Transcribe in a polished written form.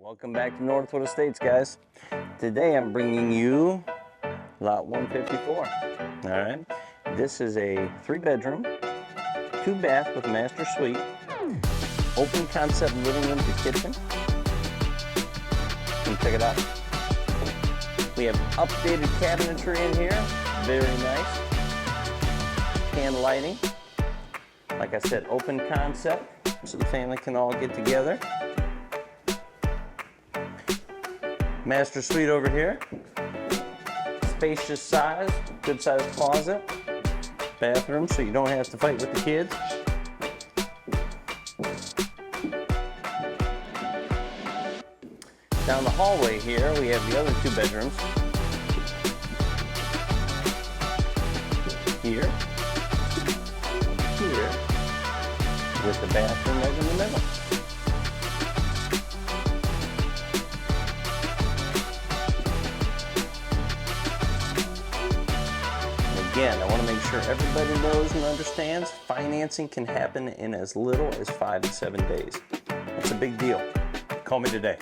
Welcome back to Northwood Estates, guys. Today I'm bringing you lot 154. All right, this is a 3-bedroom, 2-bath with master suite, open concept living room to kitchen. Come check it out. We have updated cabinetry in here, very nice. Can lighting, like I said, open concept, so the family can all get together. Master suite over here, spacious size, good sized closet, bathroom, so you don't have to fight with the kids. Down the hallway here, we have the other 2 bedrooms. Here, with the bathroom right in the middle. Again, I want to make sure everybody knows and understands financing can happen in as little as 5 to 7 days. That's a big deal. Call me today.